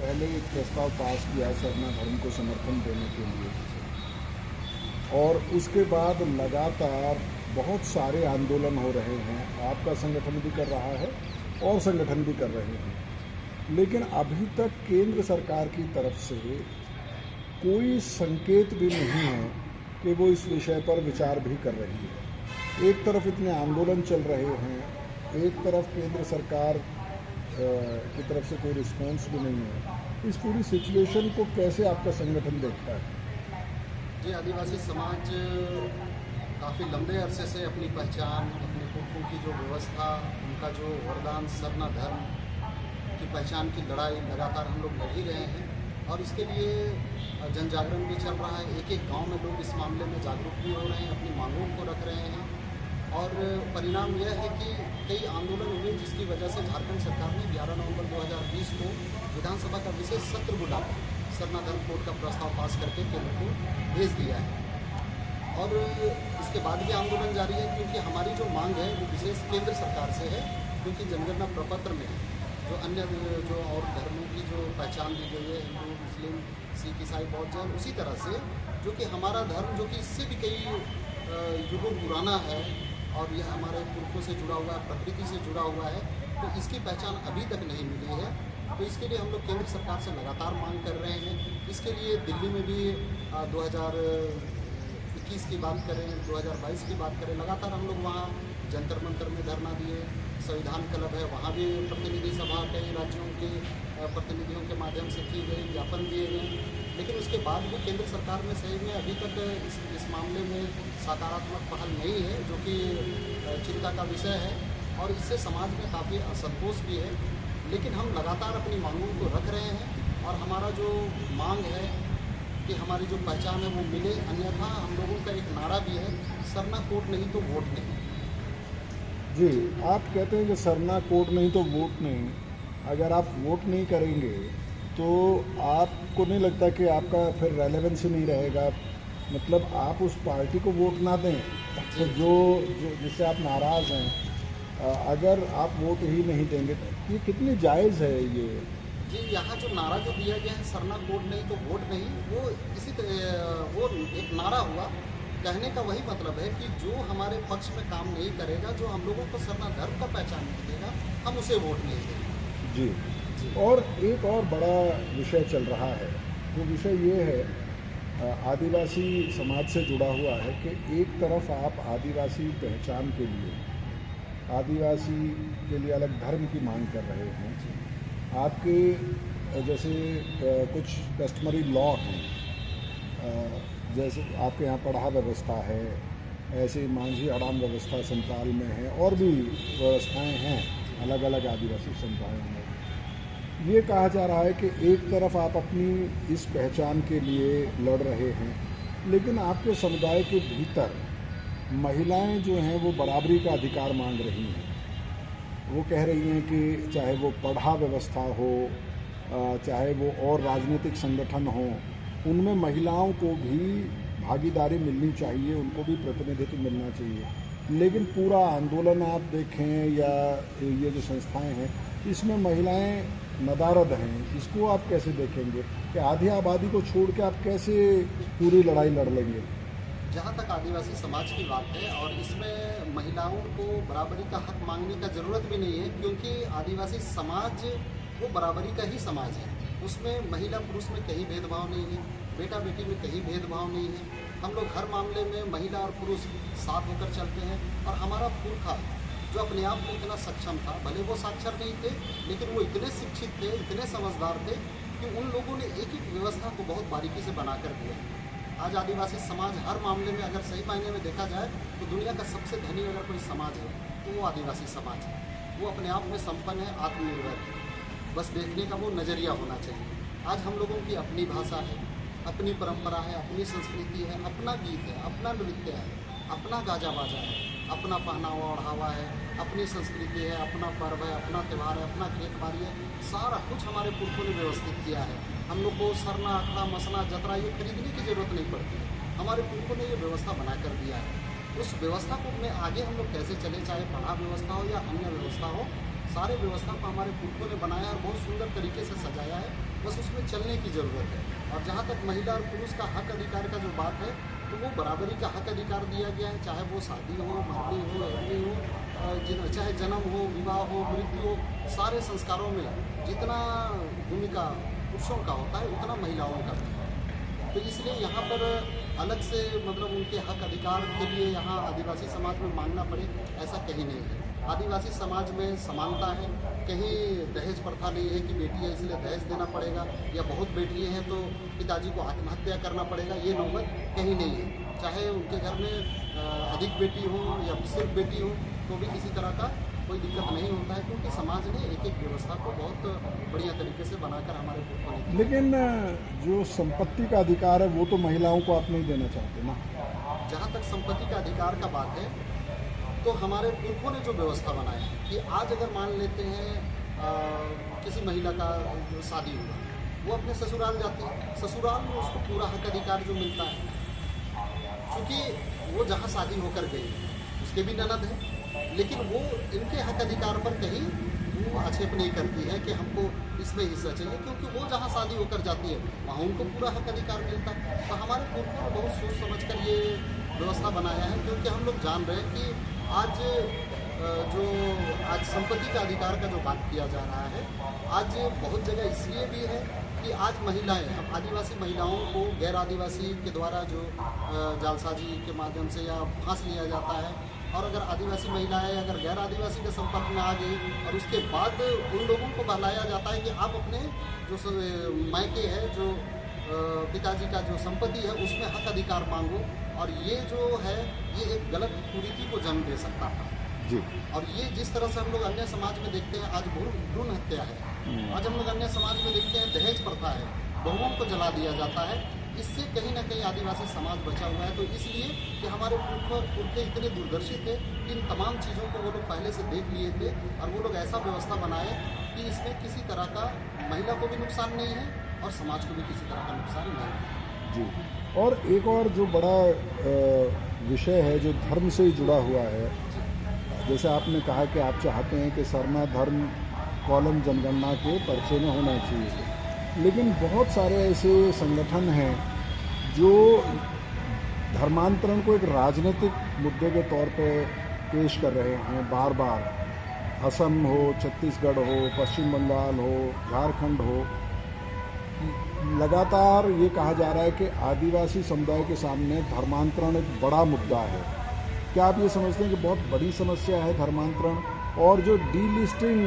पहले एक प्रस्ताव पास किया सरना धर्म को समर्थन देने के लिए, और उसके बाद लगातार बहुत सारे आंदोलन हो रहे हैं। आपका संगठन भी कर रहा है और संगठन भी कर रहे हैं, लेकिन अभी तक केंद्र सरकार की तरफ से कोई संकेत भी नहीं है कि वो इस विषय पर विचार भी कर रही है। एक तरफ इतने आंदोलन चल रहे हैं, एक तरफ केंद्र सरकार की तरफ से कोई रिस्पॉन्स भी नहीं है। इस पूरी सिचुएशन को कैसे आपका संगठन देखता है? जी, आदिवासी समाज काफ़ी लंबे अरसे से अपनी पहचान, अपने पुरखों की जो व्यवस्था, उनका जो वरदान सरना धर्म की पहचान की लड़ाई लगातार हम लोग लड़ ही रहे हैं, और इसके लिए जन जागरण भी चल रहा है। एक एक गांव में लोग इस मामले में जागरूक भी हो रहे हैं, अपनी मांगों को रख रहे हैं, और परिणाम यह है कि कई आंदोलन हुए, जिसकी वजह से झारखंड सरकार ने 11 नवंबर 2020 को विधानसभा का विशेष सत्र बुलाकर सरना धर्म कोड का प्रस्ताव पास करके केंद्र को भेज दिया है। और इसके बाद भी आंदोलन जारी है, क्योंकि हमारी जो मांग है वो विशेष केंद्र सरकार से है, क्योंकि जनगणना प्रपत्र में जो अन्य जो और धर्मों की जो पहचान दी गई है, हिंदू, मुस्लिम, सिख, ईसाई, बौद्ध, जैन, उसी तरह से जो कि हमारा धर्म जो कि इससे भी कई युगों पुराना है और यह हमारे पुरखों से जुड़ा हुआ है, प्रकृति से जुड़ा हुआ है, तो इसकी पहचान अभी तक नहीं मिली है। तो इसके लिए हम लोग केंद्र सरकार से लगातार मांग कर रहे हैं। इसके लिए दिल्ली में भी 2021 की बात करें, 2022 की बात करें, लगातार हम लोग वहाँ जंतर मंतर में धरना दिए। संविधान क्लब है, वहाँ भी प्रतिनिधि सभा कई राज्यों के प्रतिनिधियों के माध्यम से की गई, ज्ञापन दिए गए, लेकिन उसके बाद भी केंद्र सरकार में सही में अभी तक इस मामले में सकारात्मक पहल नहीं है, जो कि चिंता का विषय है, और इससे समाज में काफ़ी असंतोष भी है। लेकिन हम लगातार अपनी मांगों को रख रहे हैं, और हमारा जो मांग है कि हमारी जो पहचान है वो मिले, अन्यथा हम लोगों का एक नारा भी है, सरना कोड नहीं तो वोट नहीं। जी, आप कहते हैं कि सरना कोड नहीं तो वोट नहीं। अगर आप वोट नहीं करेंगे तो आपको नहीं लगता कि आपका फिर रेलेवेंस ही नहीं रहेगा? मतलब आप उस पार्टी को वोट ना दें तो जो जिससे आप नाराज़ हैं, अगर आप वोट ही नहीं देंगे तो ये कितनी जायज़ है ये? जी, यहाँ जो नारा जो दिया गया है, सरना कोड नहीं तो वोट नहीं, वो इसी तरह वो एक नारा हुआ। कहने का वही मतलब है कि जो हमारे पक्ष में काम नहीं करेगा, जो हम लोगों को सरना धर्म का पहचान नहीं देगा, हम उसे वोट नहीं देंगे। जी, और एक और बड़ा विषय चल रहा है, वो विषय ये है, आदिवासी समाज से जुड़ा हुआ है कि एक तरफ आप आदिवासी पहचान के लिए, आदिवासी के लिए अलग धर्म की मांग कर रहे हैं। आपके जैसे कुछ कस्टमरी लॉ हैं, जैसे आपके यहाँ पढ़ा व्यवस्था है, ऐसे मांझी अड़ान व्यवस्था संताल में है, और भी व्यवस्थाएं हैं अलग अलग आदिवासी समुदायों में। ये कहा जा रहा है कि एक तरफ आप अपनी इस पहचान के लिए लड़ रहे हैं, लेकिन आपके समुदाय के भीतर महिलाएं जो हैं वो बराबरी का अधिकार मांग रही हैं। वो कह रही हैं कि चाहे वो पढ़ा व्यवस्था हो, चाहे वो और राजनीतिक संगठन हो, उनमें महिलाओं को भी भागीदारी मिलनी चाहिए, उनको भी प्रतिनिधित्व मिलना चाहिए। लेकिन पूरा आंदोलन आप देखें या ये जो संस्थाएं हैं, इसमें महिलाएं नदारद हैं। इसको आप कैसे देखेंगे कि आधी आबादी को छोड़ के आप कैसे पूरी लड़ाई लड़ लेंगे? जहाँ तक आदिवासी समाज की बात है, और इसमें महिलाओं को बराबरी का हक मांगने का ज़रूरत भी नहीं है, क्योंकि आदिवासी समाज वो बराबरी का ही समाज है। उसमें महिला पुरुष में कहीं भेदभाव नहीं है, बेटा बेटी में कहीं भेदभाव नहीं है। हम लोग हर मामले में महिला और पुरुष साथ होकर चलते हैं, और हमारा पुरखा जो अपने आप में इतना सक्षम था, भले वो साक्षर नहीं थे, लेकिन वो इतने शिक्षित थे, इतने समझदार थे कि उन लोगों ने एक एक व्यवस्था को बहुत बारीकी से बना कर दिया। आज आदिवासी समाज हर मामले में अगर सही मायने में देखा जाए तो दुनिया का सबसे धनी अगर कोई समाज है तो वो आदिवासी समाज है। वो अपने आप में संपन्न है, आत्मनिर्भर है, बस देखने का वो नज़रिया होना चाहिए। आज हम लोगों की अपनी भाषा है, अपनी परंपरा है, अपनी संस्कृति है, अपना गीत है, अपना नृत्य है, अपना गाजा बाजा है, अपना पहनावा ओढ़ावा है, अपनी संस्कृति है, अपना पर्व है, अपना त्यौहार है, अपना खेत बाड़ी है, सारा कुछ हमारे पुरखों ने व्यवस्थित किया है। हम लोग को सरना, अखड़ा, मसना, जतरा ये खरीदने की ज़रूरत नहीं पड़ती है, हमारे पुरखों ने ये व्यवस्था बना कर दिया है। उस व्यवस्था को में आगे हम लोग कैसे चले, चाहे पढ़ा व्यवस्था हो या अन्य व्यवस्था हो, सारे व्यवस्था को हमारे पुरखों ने बनाया और बहुत सुंदर तरीके से सजाया है, बस उसमें चलने की ज़रूरत है। और जहाँ तक महिला और पुरुष का हक अधिकार का जो बात है, तो वो बराबरी का हक अधिकार दिया गया है, चाहे वो शादी हो, मरनी हो, एडनी हो, चाहे जन्म हो, विवाह हो, मृत्यु हो, सारे संस्कारों में जितना भूमिका पुरुषों का होता है उतना महिलाओं का भी है। तो इसलिए यहाँ पर अलग से मतलब उनके हक अधिकार के लिए यहाँ आदिवासी समाज में मांगना पड़े, ऐसा कहीं नहीं है। आदिवासी समाज में समानता है, कहीं दहेज प्रथा नहीं है कि बेटी है इसलिए दहेज देना पड़ेगा, या बहुत बेटियाँ हैं तो पिताजी को आत्महत्या करना पड़ेगा, ये नौबत कहीं नहीं है। चाहे उनके घर में अधिक बेटी हो या सिर्फ बेटी हो तो भी किसी तरह का कोई दिक्कत नहीं होता है, क्योंकि समाज ने एक एक व्यवस्था को बहुत बढ़िया तरीके से बनाकर हमारे पुरखों ने। लेकिन जो संपत्ति का अधिकार है वो तो महिलाओं को आप नहीं देना चाहते ना? जहाँ तक संपत्ति का अधिकार का बात है, तो हमारे पुरखों ने जो व्यवस्था बनाई है कि आज अगर मान लेते हैं किसी महिला का जो शादी हुआ, वो अपने ससुराल जाती है, ससुराल में उसको पूरा हक अधिकार जो मिलता है, क्योंकि वो जहाँ शादी होकर गई उसके भी ननद है, लेकिन वो इनके हक अधिकार पर कहीं वो आक्षेप नहीं करती है कि हमको इसमें हिस्सा चाहिए, क्योंकि वो जहाँ शादी होकर जाती है वहाँ उनको पूरा हक अधिकार मिलता है। तो हमारे पुरखों ने बहुत सोच समझकर ये व्यवस्था बनाया है, क्योंकि हम लोग जान रहे हैं कि आज संपत्ति का अधिकार का जो बात किया जा रहा है, आज बहुत जगह इसलिए भी है कि आज महिलाएं, हम आदिवासी महिलाओं को गैर आदिवासी के द्वारा जो जालसाजी के माध्यम से या फांस लिया जाता है, और अगर आदिवासी महिलाएं अगर गैर आदिवासी के संपर्क में आ गई और उसके बाद उन लोगों को बहलाया जाता है कि आप अपने जो मायके है, जो पिताजी का जो संपत्ति है उसमें हक अधिकार मांगो, और ये जो है ये एक गलत कुरीति को जन्म दे सकता है जी। और ये जिस तरह से हम लोग अन्य समाज में देखते हैं, आज भ्रूण हत्या है, आज हम लोग अन्य समाज में देखते हैं दहेज प्रथा है, बहुओं को जला दिया जाता है, इससे कहीं ना कहीं आदिवासी समाज बचा हुआ है। तो इसलिए कि हमारे पुरखे इतने दूरदर्शी थे, इन तमाम चीज़ों को वो लोग पहले से देख लिए थे और वो लोग ऐसा व्यवस्था बनाए कि इसमें किसी तरह का महिला को भी नुकसान नहीं है और समाज को भी किसी तरह का नुकसान नहीं है जी। और एक और जो बड़ा विषय है जो धर्म से जुड़ा हुआ है, जैसे आपने कहा कि आप चाहते हैं कि सरना धर्म कॉलम जनगणना के पर्चे में होना चाहिए, लेकिन बहुत सारे ऐसे संगठन हैं जो धर्मांतरण को एक राजनीतिक मुद्दे के तौर पे पेश कर रहे हैं बार बार। असम हो, छत्तीसगढ़ हो, पश्चिम बंगाल हो, झारखंड हो, लगातार ये कहा जा रहा है कि आदिवासी समुदाय के सामने धर्मांतरण एक बड़ा मुद्दा है। क्या आप ये समझते हैं कि बहुत बड़ी समस्या है धर्मांतरण, और जो डीलिस्टिंग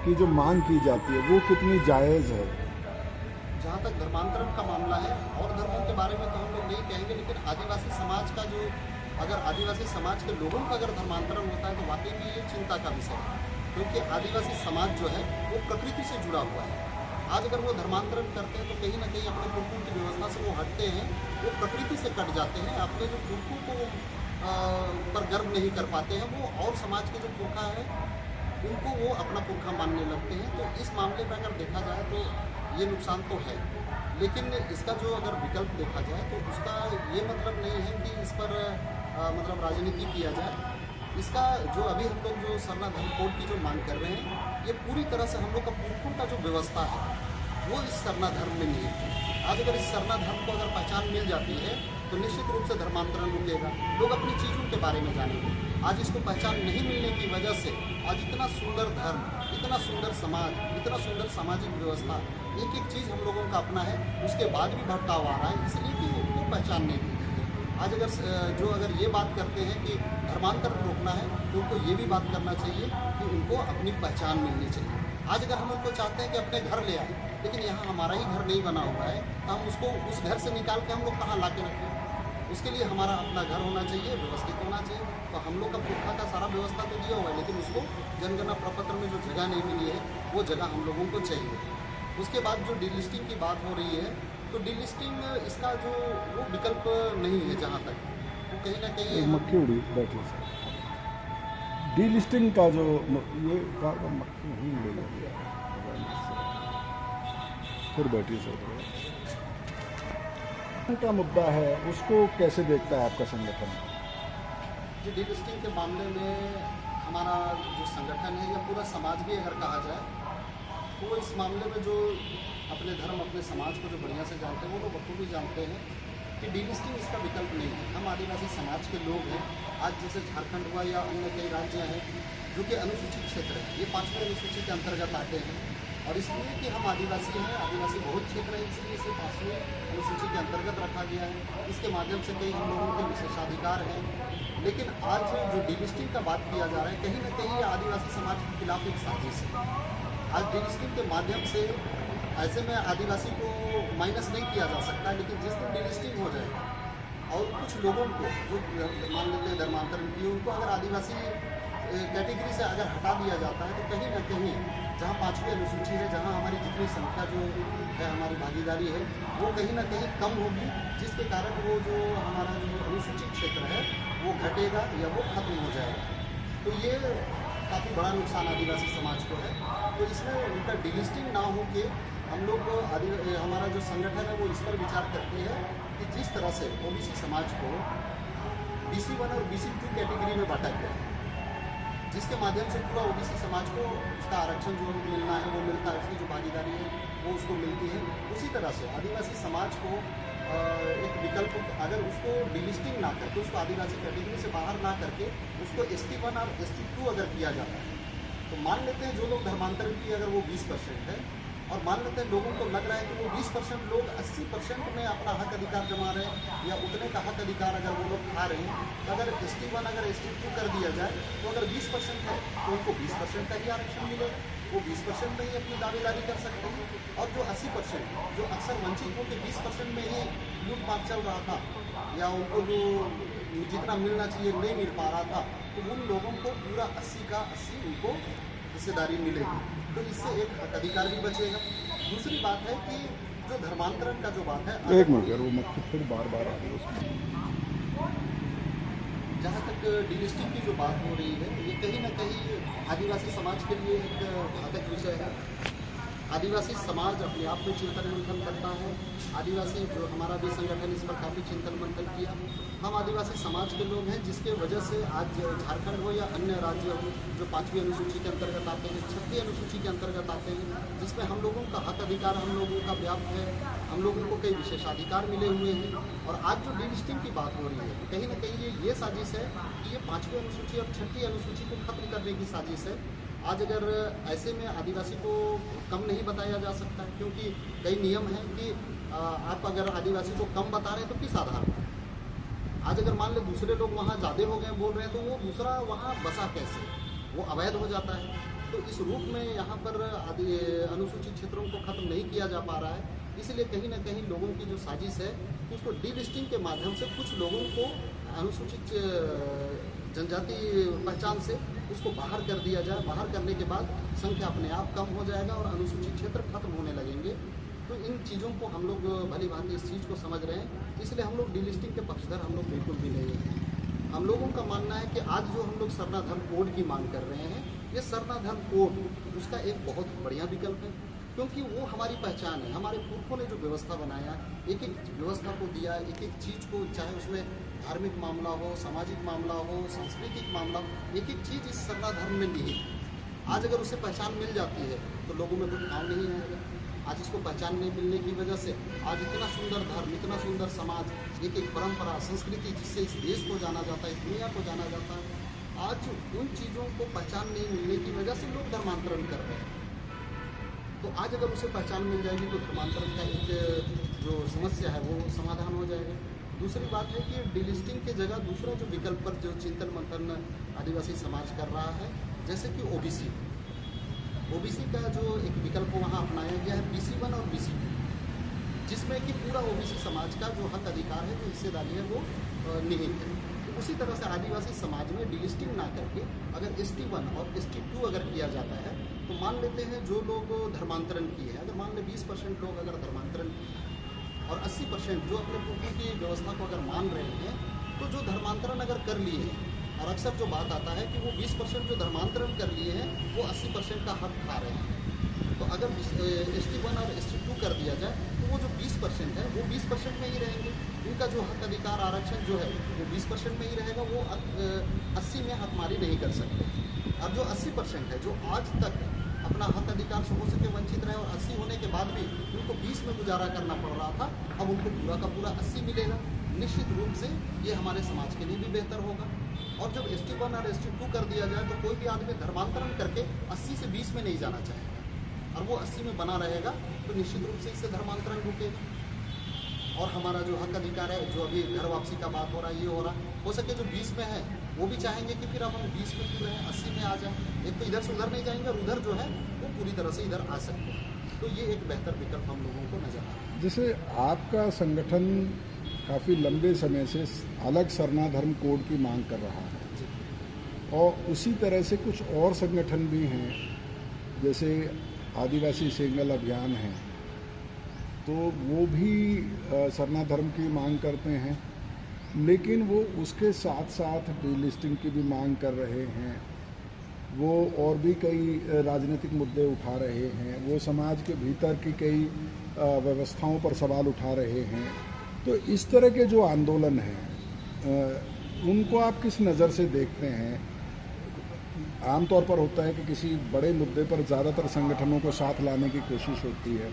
की जो मांग की जाती है वो कितनी जायज़ है? जहाँ तक धर्मांतरण का मामला है, और धर्मों के बारे में तो हम लोग नहीं कहेंगे, लेकिन आदिवासी समाज का जो, अगर आदिवासी समाज के लोगों का अगर धर्मांतरण होता है तो वाकई में ये चिंता का विषय है, क्योंकि आदिवासी समाज जो है वो प्रकृति से जुड़ा हुआ है। आज अगर वो धर्मांतरण करते हैं तो कहीं ना कहीं अपने पुरखों की व्यवस्था से वो हटते हैं, वो प्रकृति से कट जाते हैं, अपने जो पुरखों को पर गर्व नहीं कर पाते हैं, वो और समाज के जो पुरखा है उनको वो अपना पुरखा मानने लगते हैं। तो इस मामले में अगर देखा जाए तो ये नुकसान तो है, लेकिन इसका जो अगर विकल्प देखा जाए तो उसका ये मतलब नहीं है कि इस पर मतलब राजनीति किया जाए। इसका जो अभी हम लोग जो सरना धर्म कोड की जो मांग कर रहे हैं, ये पूरी तरह से हम लोग का पुरखों का जो व्यवस्था है वो इस सरना धर्म में नहीं है। आज अगर इस सरना धर्म को अगर पहचान मिल जाती है तो निश्चित रूप से धर्मांतरण रुकेगा, लोग अपनी चीज़ों के बारे में जानेंगे। आज इसको पहचान नहीं मिलने की वजह से आज इतना सुंदर धर्म, इतना सुंदर समाज, इतना सुंदर सामाजिक व्यवस्था, एक एक चीज़ हम लोगों का अपना है, उसके बाद भी भटकाव आ रहा है, इसलिए कि उनको पहचान नहीं दी गई है। आज अगर ये बात करते हैं कि धर्मांतरण रोकना है तो उनको ये भी बात करना चाहिए कि उनको अपनी पहचान मिलनी चाहिए। आज अगर हम उनको चाहते हैं कि अपने घर ले आए, लेकिन यहाँ हमारा ही घर नहीं बना हुआ है, तो हम उसको उस घर से निकाल के हम लोग कहाँ ला के रखें? उसके लिए हमारा अपना घर होना चाहिए, व्यवस्थित होना चाहिए। तो हम लोग का पुरखा का सारा व्यवस्था तो दिया हुआ है, लेकिन उसको जनगणना प्रपत्र में जो जगह नहीं मिली है वो जगह हम लोगों को चाहिए। उसके बाद जो डीलिस्टिंग की बात हो रही है, तो डीलिस्टिंग इसका जो वो विकल्प नहीं है, जहाँ तक वो कहीं ना कहीं मक्खी उड़ी बैठी सर। डीलिस्टिंग का जो ये मक्खी नहीं उड़ेगी, फिर बैठी सर का मुद्दा है, उसको कैसे देखता है आपका संगठन? जो डीलिस्टिंग के मामले में हमारा जो संगठन है या पूरा समाज भी अगर कहा जाए तो इस मामले में जो अपने धर्म अपने समाज को जो बढ़िया से जानते हैं वो लोग बखूबी जानते हैं कि डीलिस्टिंग इसका विकल्प नहीं है। हम आदिवासी समाज के लोग हैं। आज जैसे झारखंड हुआ या अन्य कई राज्य हैं जो कि अनुसूचित क्षेत्र है, ये 5वीं अनुसूची के अंतर्गत आते हैं और इसलिए कि हम आदिवासी हैं, आदिवासी बहुत क्षेत्र है, इसलिए इसे 5वीं अनुसूची के अंतर्गत रखा गया है। इसके माध्यम से कई हम लोगों के विशेषाधिकार हैं। लेकिन आज जो डीलिस्टिंग का बात किया जा रहा है, कहीं ना कहीं ये आदिवासी समाज के खिलाफ एक साजिश है। आज डीलिस्टिंग के माध्यम से ऐसे में आदिवासी को माइनस नहीं किया जा सकता, लेकिन जिस दिन डीलिस्टिंग हो जाएगा और कुछ लोगों को जो मान लेते हैं धर्मांतरण किए, उनको अगर आदिवासी कैटेगरी से अगर हटा दिया जाता है तो कहीं ना कहीं जहाँ 5वीं अनुसूची है, जहाँ हमारी जितनी संख्या जो है, हमारी भागीदारी है, वो कहीं ना कहीं कम होगी, जिसके कारण वो जो हमारा जो अनुसूचित क्षेत्र है वो घटेगा या वो खत्म हो जाएगा। तो ये काफ़ी बड़ा नुकसान आदिवासी समाज को है। तो इसमें उनका डीलिस्टिंग ना हो के हम लोग हमारा जो संगठन है वो इस पर विचार करते हैं कि जिस तरह से ओबीसी समाज को BC1 और BC2 कैटेगरी में बांटा गया है, जिसके माध्यम से पूरा ओबीसी समाज को उसका आरक्षण जो मिलना है वो मिलता है, उसकी जो भागीदारी है वो उसको मिलती है। उसी तरह से आदिवासी समाज को एक विकल्प, अगर उसको डीलिस्टिंग ना करके, उसको आदिवासी कैटेगरी से बाहर ना करके उसको ST1 और ST2 अगर किया जाता है, तो मान लेते हैं जो लोग धर्मांतरण की अगर वो 20% है और मान लेते हैं लोगों को लग रहा है कि वो 20% लोग 80% में अपना हक अधिकार जमा रहे हैं या उतने का हक अधिकार अगर वो लोग खा रहे हैं, तो अगर ST1 अगर ST2 कर दिया जाए तो अगर 20% है तो उनको 20% का ही आरक्षण मिलेगा, वो 20% में ही अपनी दावेदारी कर सकते हैं। और जो 80% जो अक्सर वंचित होकर 20% में ही लूटपाट चल रहा था या उनको जो जितना मिलना चाहिए नहीं मिल पा रहा था, तो उन लोगों को पूरा 80 का 80 उनको हिस्सेदारी मिलेगी, तो इससे एक हक अधिकार भी बचेगा। दूसरी बात है कि जो धर्मांतरण का जो बात है, एक मिनट यार, वो मत फिर बार बार आ रही है उसमें। जहाँ तक डीलिस्टिंग की जो बात हो रही है, ये कहीं ना कहीं आदिवासी समाज के लिए एक घातक विषय है। आदिवासी समाज अपने आप में चिंतन मंथन करता है। आदिवासी जो हमारा भी संगठन इस पर काफ़ी चिंतन मंथन किया। हम आदिवासी समाज के लोग हैं, जिसके वजह से आज झारखंड हो या अन्य राज्य हो जो 5वीं अनुसूची के अंतर्गत आते हैं, 6वीं अनुसूची के अंतर्गत आते हैं, जिसमें हम लोगों का हक अधिकार हम लोगों का व्याप्त है, हम लोगों को कई विशेषाधिकार मिले हुए हैं। और आज जो डीलिस्टिंग की बात हो रही है, कहीं ना कहीं ये साजिश है कि ये 5वीं अनुसूची और 6वीं अनुसूची को खत्म करने की साजिश है। आज अगर ऐसे में आदिवासी को कम नहीं बताया जा सकता, क्योंकि कई नियम हैं कि आप अगर आदिवासी को कम बता रहे हैं तो किस आधार पर? आज अगर मान ले दूसरे लोग वहाँ ज़्यादा हो गए बोल रहे हैं, तो वो दूसरा वहाँ बसा कैसे? वो अवैध हो जाता है। तो इस रूप में यहाँ पर अनुसूचित क्षेत्रों को खत्म नहीं किया जा पा रहा है। इसलिए कहीं ना कहीं लोगों की जो साजिश है कि उसको डीलिस्टिंग के माध्यम से कुछ लोगों को अनुसूचित जनजाति पहचान से उसको बाहर कर दिया जाए। बाहर करने के बाद संख्या अपने आप कम हो जाएगा और अनुसूचित क्षेत्र खत्म होने लगेंगे। तो इन चीज़ों को हम लोग भली भांति इस चीज़ को समझ रहे हैं, इसलिए हम लोग डीलिस्टिंग के पक्षधर हम लोग बिल्कुल भी नहीं हैं। हम लोगों का मानना है कि आज जो हम लोग सरना धर्म कोड की मांग कर रहे हैं, ये सरना धर्म कोड उसका एक बहुत बढ़िया विकल्प है, क्योंकि वो हमारी पहचान है। हमारे पुरखों ने जो व्यवस्था बनाया, एक एक व्यवस्था को दिया, एक एक चीज़ को, चाहे उसमें धार्मिक मामला हो, सामाजिक मामला हो, सांस्कृतिक मामला हो, एक एक चीज़ इस सरना धर्म में निहित। आज अगर उसे पहचान मिल जाती है तो लोगों में कोई काम नहीं आएगा। आज इसको पहचान नहीं मिलने की वजह से आज इतना सुंदर धर्म, इतना सुंदर समाज, एक एक परंपरा, संस्कृति जिससे इस देश को जाना जाता है, इस दुनिया को जाना जाता है, आज उन चीज़ों को पहचान नहीं मिलने की वजह से लोग धर्मांतरण कर रहे हैं। तो आज अगर उसे पहचान मिल जाएगी तो धर्मांतरण का एक जो समस्या है वो समाधान हो जाएगा। दूसरी बात है कि डीलिस्टिंग की जगह दूसरा जो विकल्प पर जो चिंतन मंथन आदिवासी समाज कर रहा है, जैसे कि ओबीसी का जो एक विकल्प वहाँ अपनाया गया है BC1 और BC2, जिसमें कि पूरा ओबीसी समाज का जो हक अधिकार है, जो हिस्सेदारी है, वो निहित है। तो उसी तरह से आदिवासी समाज में डीलिस्टिंग ना करके अगर ST1 और ST2 अगर किया जाता है, तो मान लेते हैं जो लोग धर्मांतरण किए हैं, अगर मान लें 20% लोग अगर धर्मांतरण किए और 80% जो अपने पुरखों की व्यवस्था को अगर मान रहे हैं, तो जो धर्मांतरण अगर कर लिए हैं, और अक्सर जो बात आता है कि वो 20% जो धर्मांतरण कर लिए हैं वो 80% का हक खा रहे हैं। तो अगर ST1 और ST2 कर दिया जाए तो वो जो 20% है वो 20% में ही रहेंगे। उनका जो हक अधिकार आरक्षण जो है वो 20% में ही रहेगा, वो 80 में हकमारी नहीं कर सकते। और जो 80% है, जो आज तक अपना हक अधिकार से हो सके वंचित रहे और 80 होने के बाद भी उनको 20 में गुजारा करना पड़ रहा था, अब उनको पूरा का पूरा 80 मिलेगा। निश्चित रूप से ये हमारे समाज के लिए भी बेहतर होगा। और जब ST1 और ST2 कर दिया जाए तो कोई भी आदमी धर्मांतरण करके 80 से 20 में नहीं जाना चाहेगा और वो 80 में बना रहेगा, तो निश्चित रूप से इससे धर्मांतरण रुकेगा। और हमारा जो हक अधिकार है, जो अभी घर वापसी का बात हो रहा है, ये हो रहा हो सके जो 20 में है वो भी चाहेंगे कि फिर अब हम 20 में क्यों रहें, 80 में आ जाएं। एक तो इधर से उधर नहीं जाएंगे और उधर जो है वो पूरी तरह से इधर आ सकते हैं। तो ये एक बेहतर विकल्प हम लोगों को नजर आ रहा है। जैसे आपका संगठन काफ़ी लंबे समय से अलग सरना धर्म कोड की मांग कर रहा है और उसी तरह से कुछ और संगठन भी हैं, जैसे आदिवासी सेंगल अभियान है, तो वो भी सरना धर्म की मांग करते हैं, लेकिन वो उसके साथ साथ डीलिस्टिंग की भी मांग कर रहे हैं। वो और भी कई राजनीतिक मुद्दे उठा रहे हैं, वो समाज के भीतर की कई व्यवस्थाओं पर सवाल उठा रहे हैं। तो इस तरह के जो आंदोलन हैं उनको आप किस नज़र से देखते हैं? आमतौर पर होता है कि किसी बड़े मुद्दे पर ज़्यादातर संगठनों को साथ लाने की कोशिश होती है,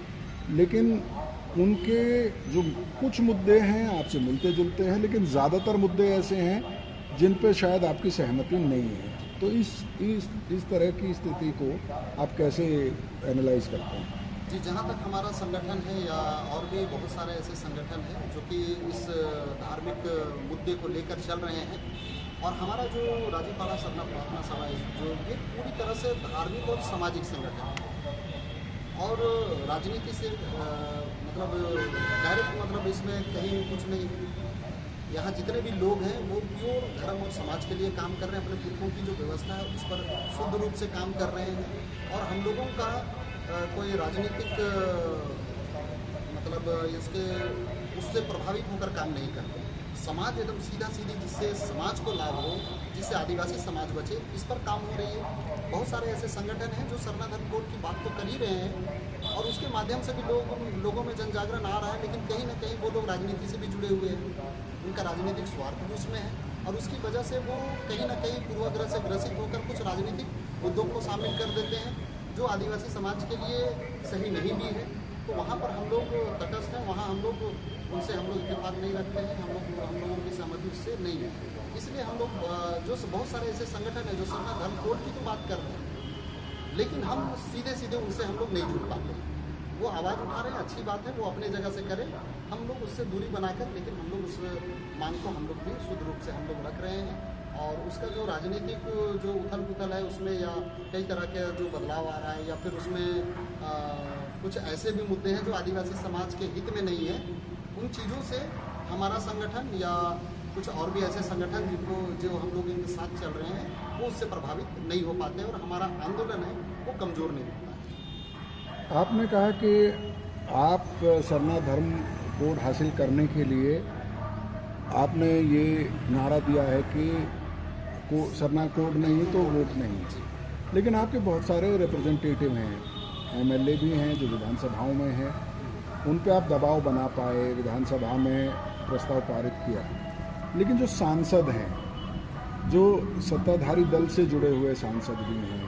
लेकिन उनके जो कुछ मुद्दे हैं आपसे मिलते जुलते हैं, लेकिन ज़्यादातर मुद्दे ऐसे हैं जिन पे शायद आपकी सहमति नहीं है। तो इस तरह की स्थिति को आप कैसे एनालाइज करते हैं? जी, जहाँ तक हमारा संगठन है या और भी बहुत सारे ऐसे संगठन हैं जो कि इस धार्मिक मुद्दे को लेकर चल रहे हैं, और हमारा जो राजीपाड़ा सरना प्रार्थना सभा है, जो ये पूरी तरह से धार्मिक और सामाजिक संगठन है और राजनीति से मतलब डायरेक्ट मतलब इसमें कहीं कुछ नहीं। यहाँ जितने भी लोग हैं वो प्योर धर्म और समाज के लिए काम कर रहे हैं, अपने पुरखों की जो व्यवस्था है उस पर शुद्ध रूप से काम कर रहे हैं। और हम लोगों का कोई राजनीतिक मतलब इसके उससे प्रभावित होकर काम नहीं करते। समाज एकदम सीधा सीधी, जिससे समाज को लाभ हो, जिससे आदिवासी समाज बचे, इस पर काम हो रही है। बहुत सारे ऐसे संगठन हैं जो सरना धर्म कोड की बात तो कर ही रहे हैं और उसके माध्यम से भी लोगों में जन जागरण आ रहा है, लेकिन कहीं ना कहीं वो लोग राजनीति से भी जुड़े हुए हैं, उनका राजनीतिक स्वार्थ भी उसमें है और उसकी वजह से वो कहीं ना कहीं पूर्वाग्रह से ग्रसित होकर कुछ राजनीतिक मुद्दों को शामिल कर देते हैं जो आदिवासी समाज के लिए सही नहीं भी है। तो वहाँ पर हम लोग तटस्थ हैं, वहाँ हम लोग उनसे हम लोग इत्तेफाक नहीं रखते हैं, हम लोगों की सहमति उससे नहीं है। इसलिए हम लोग जो बहुत सारे ऐसे संगठन हैं जो सरना धर्म कोड की तो बात कर रहे हैं, लेकिन हम सीधे सीधे उनसे हम लोग नहीं जुड़ पाते। वो आवाज़ उठा रहे हैं, अच्छी बात है, वो अपने जगह से करें, हम लोग उससे दूरी बनाकर, लेकिन हम लोग उस मांग को हम लोग भी शुद्ध रूप से हम लोग रख रहे हैं। और उसका जो राजनीतिक जो उथल पुथल है उसमें या कई तरह के जो बदलाव आ रहा है या फिर उसमें कुछ ऐसे भी मुद्दे हैं जो आदिवासी समाज के हित में नहीं है, उन चीज़ों से हमारा संगठन या कुछ और भी ऐसे संगठन जिनको जो हम लोग इनके साथ चल रहे हैं वो उससे प्रभावित नहीं हो पाते और हमारा आंदोलन है वो कमज़ोर नहीं होता है। आपने कहा कि आप सरना धर्म कोड हासिल करने के लिए आपने ये नारा दिया है कि सरना कोड नहीं तो वोट नहीं, लेकिन आपके बहुत सारे रिप्रेजेंटेटिव हैं, MLA भी हैं जो विधानसभाओं में हैं, उन पे आप दबाव बना पाए, विधानसभा में प्रस्ताव पारित किया, लेकिन जो सांसद हैं, जो सत्ताधारी दल से जुड़े हुए सांसद भी हैं,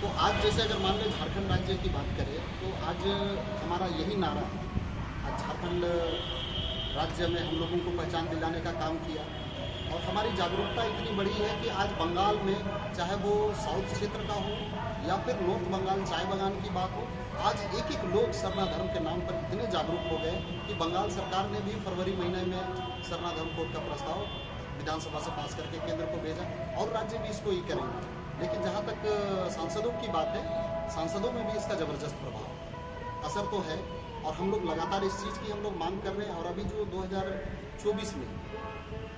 तो आज जैसे अगर मान लें झारखंड राज्य की बात करें तो आज हमारा यही नारा है। आज झारखंड राज्य में हम लोगों को पहचान दिलाने का काम किया और हमारी जागरूकता इतनी बड़ी है कि आज बंगाल में चाहे वो साउथ क्षेत्र का हो या फिर नॉर्थ बंगाल चाय बागान की बात हो, आज एक एक लोग सरना धर्म के नाम पर इतने जागरूक हो गए कि बंगाल सरकार ने भी फरवरी महीने में सरना धर्म कोड का प्रस्ताव विधानसभा से पास करके केंद्र को भेजा और राज्य भी इसको ही करेंगे। लेकिन जहाँ तक सांसदों की बात है, सांसदों में भी इसका ज़बरदस्त प्रभाव असर तो है और हम लोग लगातार इस चीज़ की हम लोग मांग कर रहे हैं। और अभी जो 2024 में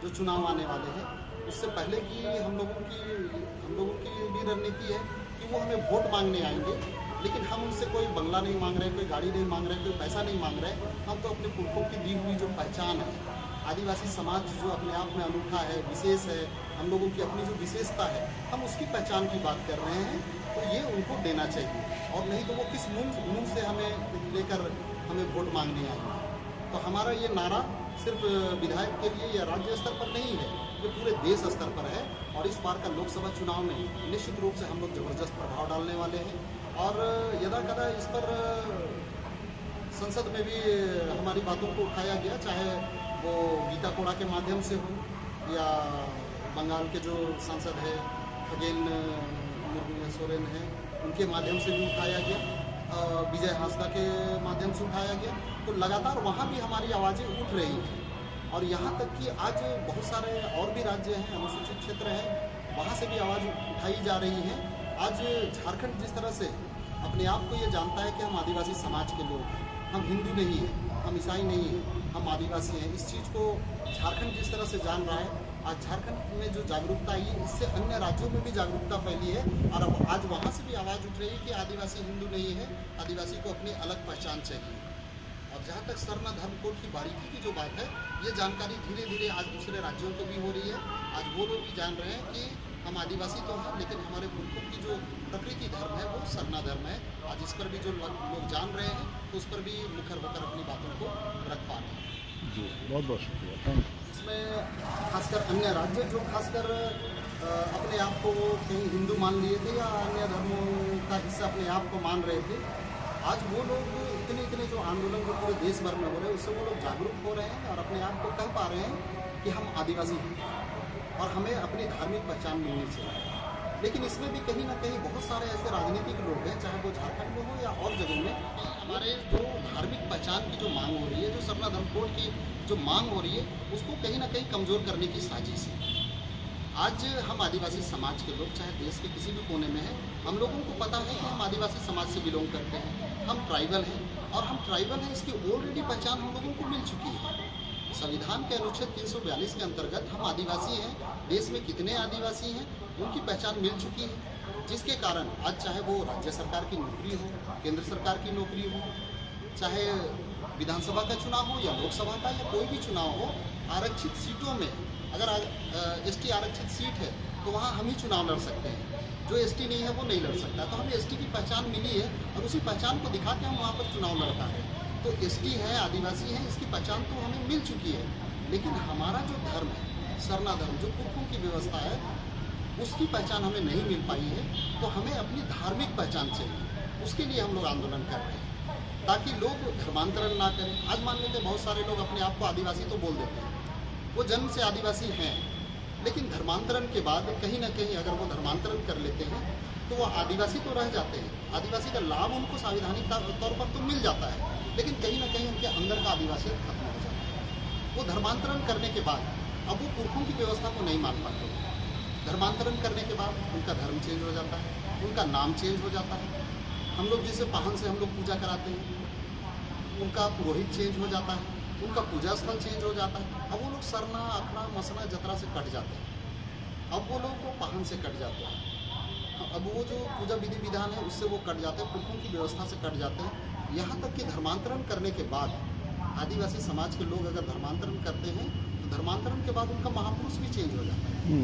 जो चुनाव आने वाले हैं उससे पहले की हम लोगों की भी रणनीति है कि वो हमें वोट मांगने आएंगे, लेकिन हम उनसे कोई बंगला नहीं मांग रहे, कोई गाड़ी नहीं मांग रहे, कोई पैसा नहीं मांग रहे। हम तो अपने पुरखों की दी हुई जो पहचान है, आदिवासी समाज जो अपने आप में अनूठा है, विशेष है, हम लोगों की अपनी जो विशेषता है, हम उसकी पहचान की बात कर रहे हैं। तो ये उनको देना चाहिए और नहीं तो वो किस मुँह से हमें लेकर हमें वोट मांगने आएंगे। तो हमारा ये नारा सिर्फ विधायक के लिए या राज्य स्तर पर नहीं है, जो पूरे देश स्तर पर है। और इस बार का लोकसभा चुनाव में निश्चित रूप से हम लोग ज़बरदस्त प्रभाव डालने वाले हैं और यदा कदा इस पर संसद में भी हमारी बातों को उठाया गया, चाहे वो गीता कोड़ा के माध्यम से हो या बंगाल के जो सांसद है खगेन मुर्मू सोरेन है उनके माध्यम से भी उठाया गया, विजय हांसदा के माध्यम से उठाया गया। तो लगातार वहाँ भी हमारी आवाज़ें उठ रही हैं और यहाँ तक कि आज बहुत सारे और भी राज्य हैं, अनुसूचित क्षेत्र हैं, वहाँ से भी आवाज़ उठाई जा रही है। आज झारखंड जिस तरह से अपने आप को ये जानता है कि हम आदिवासी समाज के लोग हैं, हम हिंदू नहीं हैं, हम ईसाई नहीं हैं, हम आदिवासी हैं, इस चीज़ को झारखंड जिस तरह से जान रहा है, आज झारखंड में जो जागरूकता आई है इससे अन्य राज्यों में भी जागरूकता फैली है और अब आज वहाँ से भी आवाज़ उठ रही है कि आदिवासी हिंदू नहीं है, आदिवासी को अपनी अलग पहचान चाहिए। और जहाँ तक सरना धर्म कोड की बारीकी की जो बात है, ये जानकारी धीरे धीरे आज दूसरे राज्यों को भी हो रही है। आज वो लोग भी जान रहे हैं कि हम आदिवासी तो हैं लेकिन हमारे पुरखों की जो प्रकृति धर्म है वो सरना धर्म है। आज इस पर भी जो लोग जान रहे हैं तो उस पर भी मुखर होकर अपनी बातों को रख पा रहे हैं। जी बहुत बहुत शुक्रिया, थैंक यू। इसमें खासकर अन्य राज्य जो खासकर अपने आप को कहीं हिंदू मान लिए थे या अन्य धर्मों का हिस्सा अपने आप को मान रहे थे, आज वो लोग इतने जो आंदोलन जो पूरे देश भर में हो रहे हैं उससे वो लोग जागरूक हो रहे हैं और अपने आप को कह पा रहे हैं कि हम आदिवासी हैं और हमें अपनी धार्मिक पहचान मिलनी चाहिए। लेकिन इसमें भी कहीं ना कहीं बहुत सारे ऐसे राजनीतिक लोग हैं, चाहे वो झारखंड में हो या और जगह में, हमारे जो धार्मिक पहचान की जो मांग हो रही है, जो सरना धर्म कोड की जो मांग हो रही है, उसको कहीं ना कहीं कमज़ोर करने की साजिश है। आज हम आदिवासी समाज के लोग चाहे देश के किसी भी कोने में हैं, हम लोगों को पता है कि हम आदिवासी समाज से बिलोंग करते हैं, हम ट्राइबल हैं और हम ट्राइबल हैं इसकी ऑलरेडी पहचान हम लोगों को मिल चुकी है। संविधान के अनुच्छेद 342 के अंतर्गत हम आदिवासी हैं, देश में कितने आदिवासी हैं उनकी पहचान मिल चुकी है, जिसके कारण आज चाहे वो राज्य सरकार की नौकरी हो, केंद्र सरकार की नौकरी हो, चाहे विधानसभा का चुनाव हो या लोकसभा का या कोई भी चुनाव हो, आरक्षित सीटों में अगर एसटी आरक्षित सीट है तो वहाँ हम ही चुनाव लड़ सकते हैं, जो एसटी नहीं है वो नहीं लड़ सकता। तो हमें एसटी की पहचान मिली है और उसी पहचान को दिखा के हम वहाँ पर चुनाव लड़ता है। तो एसटी है, आदिवासी है, इसकी पहचान तो हमें मिल चुकी है, लेकिन हमारा जो धर्म है सरना धर्म, जो पुरखों की व्यवस्था है, उसकी पहचान हमें नहीं मिल पाई है। तो हमें अपनी धार्मिक पहचान चाहिए, उसके लिए हम लोग आंदोलन कर रहे हैं ताकि लोग धर्मांतरण ना करें। आज मान लेते बहुत सारे लोग अपने आप को आदिवासी तो बोल देते हैं, वो जन्म से आदिवासी हैं, लेकिन धर्मांतरण के बाद कहीं ना कहीं अगर वो धर्मांतरण कर लेते हैं तो वो आदिवासी तो रह जाते हैं, आदिवासी का लाभ उनको संवैधानिक तौर पर तो मिल जाता है, लेकिन कहीं ना कहीं उनके अंदर का आदिवासी खत्म हो जाता है। वो धर्मांतरण करने के बाद अब वो पुरखों की व्यवस्था को नहीं मान पाते। धर्मांतरण करने के बाद उनका धर्म चेंज हो जाता है, उनका नाम चेंज हो जाता है। हम लोग जिसे पाहन से हम लोग पूजा कराते हैं, उनका पुरोहित चेंज हो जाता है, उनका पूजा स्थल चेंज हो जाता है। अब वो लोग सरना, अखना, मसना, जतरा से कट जाते हैं, अब वो लोग को पाहन से कट जाते हैं, अब वो जो पूजा विधि विधान है उससे वो कट जाते हैं, पुरखों की व्यवस्था से कट जाते हैं। यहाँ तक कि धर्मांतरण करने के बाद आदिवासी समाज के लोग अगर धर्मांतरण करते हैं तो धर्मांतरण के बाद उनका महापुरुष भी चेंज हो जाता है।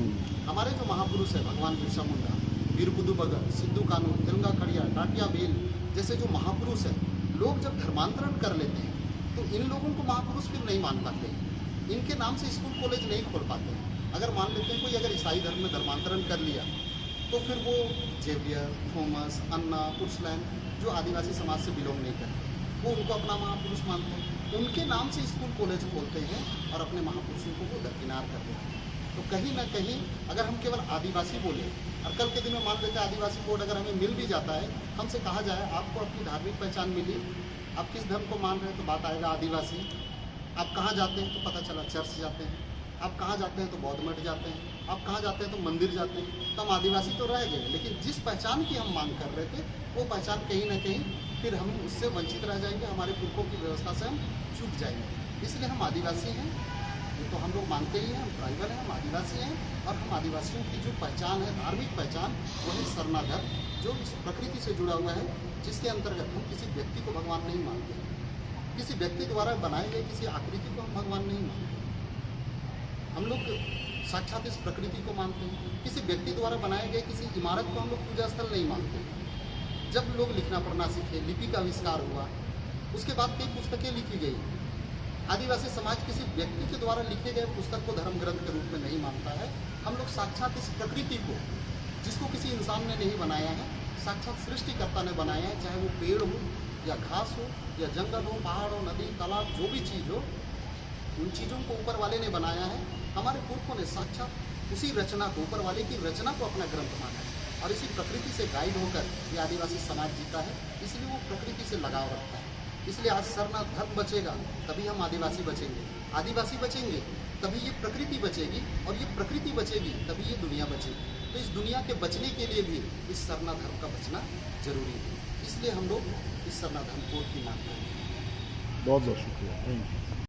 हमारे जो महापुरुष है भगवान बिरसा मुंडा, वीर बुद्धू भगत, सिद्धू कानू, तिरंगा खड़िया, टाटिया भील जैसे जो महापुरुष हैं, लोग जब धर्मांतरण कर लेते हैं तो इन लोगों को महापुरुष फिर नहीं मान पाते, इनके नाम से स्कूल कॉलेज नहीं खोल पाते। अगर मान लेते हैं कोई अगर ईसाई धर्म में धर्मांतरण कर लिया तो फिर वो जेवियर, थॉमस, अन्ना, उर्सलैन जो आदिवासी समाज से बिलोंग नहीं करते, वो उनको अपना महापुरुष मानते हैं, उनके नाम से स्कूल कॉलेज खोलते हैं और अपने महापुरुषों को वो दरकिनार कर देते हैं। तो कहीं ना कहीं अगर हम केवल आदिवासी बोले और कल के दिन में मान लेते हैं आदिवासी कोड अगर हमें मिल भी जाता है, हमसे कहा जाए आपको अपनी धार्मिक पहचान मिली, आप किस धर्म को मान रहे हैं, तो बात आएगा आदिवासी। आप कहाँ जाते हैं तो पता चला चर्च जाते हैं, आप कहाँ जाते हैं तो बौद्ध मठ जाते हैं, आप कहाँ जाते हैं तो मंदिर जाते हैं। तो हम आदिवासी तो रह गए, लेकिन जिस पहचान की हम मांग कर रहे थे वो पहचान कहीं ना कहीं फिर हम उससे वंचित रह जाएंगे, हमारे पुरखों की व्यवस्था से हम चूक जाएंगे। इसलिए हम आदिवासी हैं, ये तो हम लोग मानते ही हैं, हम ट्राइबल हैं, हम आदिवासी हैं और हम आदिवासियों की जो पहचान है, धार्मिक पहचान, वही सरना धर्म जो इस प्रकृति से जुड़ा हुआ है, जिसके अंतर्गत हम किसी व्यक्ति को भगवान नहीं मानते, किसी व्यक्ति द्वारा बनाए गए किसी आकृति को हम भगवान नहीं मानते। हम लोग साक्षात इस प्रकृति को मानते हैं, किसी व्यक्ति द्वारा बनाए गए किसी इमारत को हम लोग पूजा स्थल नहीं मानते। जब लोग लिखना पढ़ना सीखे, लिपि का आविष्कार हुआ, उसके बाद कई पुस्तकें लिखी गई, आदिवासी समाज किसी व्यक्ति के द्वारा लिखे गए पुस्तक को धर्म ग्रंथ के रूप में नहीं मानता है। हम लोग साक्षात इस प्रकृति को, जिसको किसी इंसान ने नहीं बनाया है, साक्षात सृष्टिकर्ता ने बनाया है, चाहे वो पेड़ हो या घास हो या जंगल हो, पहाड़ हो, नदी, तालाब, जो भी चीज़ हो, उन चीज़ों को ऊपर वाले ने बनाया है। हमारे पुरखों ने साक्षात उसी रचना को, ऊपर वाले की रचना को अपना ग्रंथ माना है और इसी प्रकृति से गाइड होकर ये आदिवासी समाज जीता है। इसलिए वो प्रकृति से लगाव रखता है। इसलिए आज सरना धर्म बचेगा तभी हम आदिवासी बचेंगे, आदिवासी बचेंगे तभी ये प्रकृति बचेगी, और ये प्रकृति बचेगी तभी ये दुनिया बचेगी। तो इस दुनिया के बचने के लिए भी इस सरना धर्म का बचना जरूरी है। इसलिए हम लोग इस सरना धर्म कोड की मांग करते हैं। बहुत बहुत शुक्रिया, थैंक यू।